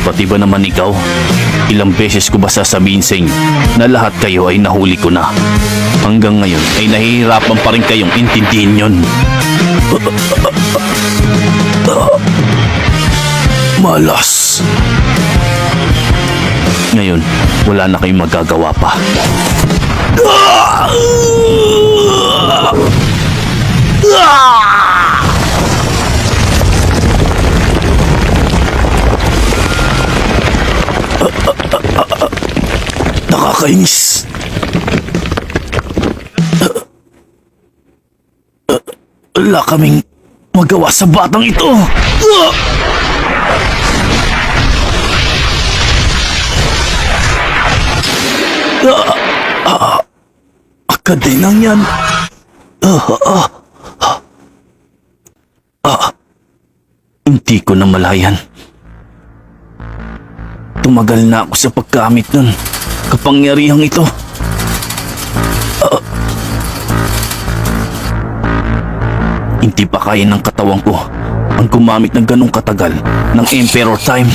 Pati ba naman ikaw? Ilang beses ko ba sasabihin sa inyo na lahat kayo ay nahuli ko na? Hanggang ngayon ay nahihirapan pa rin kayong intindihin yon. Malas. Ngayon, wala na kayong magagawa pa. Nakakainis. Wala kaming magawa sa batang ito. Akadenang yan. Hindi ko na malayan. Tumagal na ako sa pagkamit ng kapangyarihang ito. Hindi pa kaya ng katawan ko ang gumamit ng ganong katagal ng Emperor Time.